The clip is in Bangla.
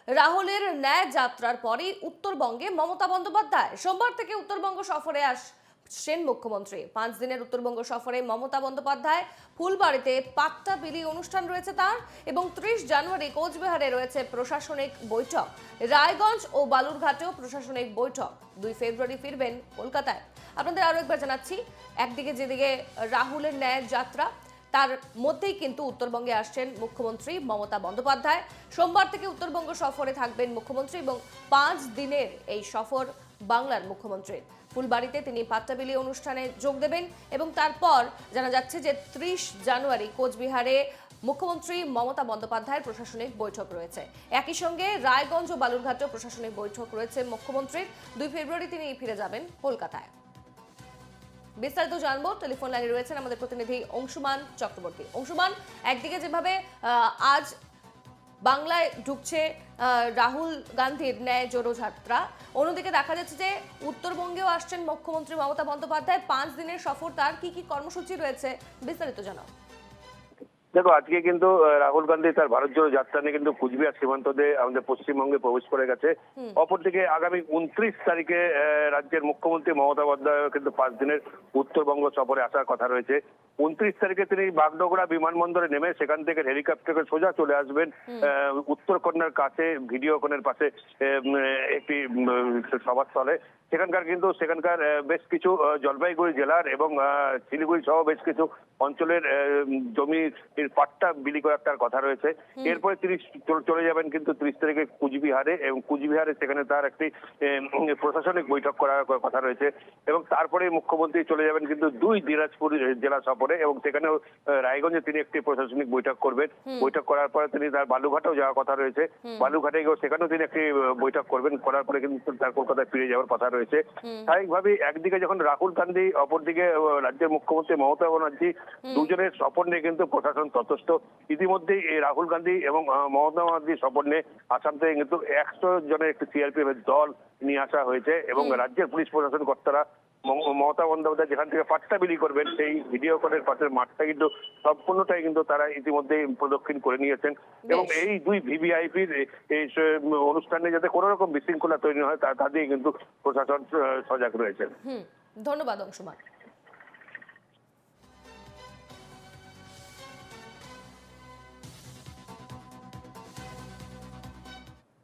রাহুলের ন্যায় যাত্রার পরে উত্তরবঙ্গে মমতা বন্দ্যোপাধ্যায় সোমবার থেকে উত্তরবঙ্গ সফরে আসছেন মুখ্যমন্ত্রী। 5 দিনের উত্তরবঙ্গ সফরে মমতা বন্দ্যোপাধ্যায় ফুলবাড়িতে পাট্টা বিলি অনুষ্ঠান রয়েছে তার, এবং 30 জানুয়ারি কোচবিহারে রয়েছে প্রশাসনিক বৈঠক। রায়গঞ্জ ও বালুরঘাটেও প্রশাসনিক বৈঠক। 2 ফেব্রুয়ারি ফিরবেন কলকাতায়। আপনাদের আরো একবার জানাচ্ছি, একদিকে যেদিকে রাহুলের ন্যায় যাত্রা, তার মধ্যেই কিন্তু উত্তরবঙ্গে আসছেন মুখ্যমন্ত্রী মমতা বন্দ্যোপাধ্যায়। সোমবার থেকে উত্তরবঙ্গ সফরে থাকবেন মুখ্যমন্ত্রী এবং 5 দিনের এই সফর বাংলার মুখ্যমন্ত্রীর। ফুলবাড়িতে তিনি পাট্টাবিলি অনুষ্ঠানে যোগ দেবেন এবং তারপর জানা যাচ্ছে যে 30 জানুয়ারি কোচবিহারে মুখ্যমন্ত্রী মমতা বন্দ্যোপাধ্যায়ের প্রশাসনিক বৈঠক রয়েছে। একই সঙ্গে রায়গঞ্জ ও বালুরঘাটেও প্রশাসনিক বৈঠক রয়েছে মুখ্যমন্ত্রীর। 2 ফেব্রুয়ারি তিনি ফিরে যাবেন কলকাতায়। বিস্তারিত জানবো, টেলিফোন লাইনে রয়েছেন আমাদের প্রতিনিধি অংশুমান চক্রবর্তী। অংশুমান, একদিকে যেভাবে আজ বাংলায় ঢুকছে রাহুল গান্ধীর ন্যায় জোড়ো যাত্রা, অন্যদিকে দেখা যাচ্ছে যে উত্তরবঙ্গেও আসছেন মুখ্যমন্ত্রী মমতা বন্দ্যোপাধ্যায়। 5 দিনের সফর, তার কি কি কর্মসূচি রয়েছে বিস্তারিত জানাও। দেখো, আজকে কিন্তু রাহুল গান্ধী তার ভারত জোড়ো যাত্রা নিয়ে কিন্তু কুচবিহার সীমান্ত দিয়ে আমাদের পশ্চিমবঙ্গে প্রবেশ করে গেছে। অপরদিকে আগামী 29 তারিখে রাজ্যের মুখ্যমন্ত্রী মমতা বন্দ্যোপাধ্যায় কিন্তু 5 দিনের উত্তরবঙ্গ সফরে আসার কথা রয়েছে। 29 তারিখে তিনি বাগডোগরা বিমানবন্দরে নেমে সেখান থেকে হেলিকপ্টারে সোজা চলে আসবেন উত্তরকন্যার কাছে ভিডিওকনের পাশে একটি সভাস্থলে। সেখানকার বেশ কিছু জলপাইগুড়ি জেলার এবং শিলিগুড়ি সহ বেশ কিছু অঞ্চলের জমির পাট্টা বিলি করার তার কথা রয়েছে। এরপরে তিনি চলে যাবেন কিন্তু 30 তারিখে কুচবিহারে, এবং কুচবিহারে সেখানে তার একটি প্রশাসনিক বৈঠক করার কথা রয়েছে। এবং তারপরে মুখ্যমন্ত্রী চলে যাবেন কিন্তু 2 দিনাজপুর জেলা সফরে, এবং সেখানেও রায়গঞ্জে তিনি একটি প্রশাসনিক বৈঠক করবেন। বৈঠক করার পরে তিনি তার বালুঘাটেও যাওয়ার কথা রয়েছে। বালুঘাটে গিয়েও সেখানেও তিনি একটি বৈঠক করবেন, করার পরে কিন্তু তার কলকাতায় ফিরে যাওয়ার কথা রয়েছে। স্বাভাবিকভাবে একদিকে যখন রাহুল গান্ধী, অপরদিকে রাজ্যের মুখ্যমন্ত্রী মমতা ব্যানার্জি, দুজনের সফর নিয়ে কিন্তু প্রশাসন ততস্থ। ইতিমধ্যেই এই রাহুল গান্ধী এবং মমতা ব্যানার্জির সফর নিয়ে আসাম থেকে কিন্তু 100 জনের একটি সিআরপিএফ এর দল নিয়ে আসা হয়েছে, এবং রাজ্যের পুলিশ প্রশাসন কর্তারা মমতা বন্দ্যোপাধ্যায় যেখান থেকে পাট্টা বিলি করবেন সেই ভিডিওকনের পাশের মাঠটা কিন্তু সম্পূর্ণটাই কিন্তু তারা ইতিমধ্যেই প্রদক্ষিণ করে নিয়েছেন। এবং এই 2 ভিভিআইপির এই অনুষ্ঠানে যাতে কোনো রকম বিশৃঙ্খলা তৈরি হয় তা দিয়ে কিন্তু প্রশাসন সজাগ রয়েছে। ধন্যবাদ অংশুমান।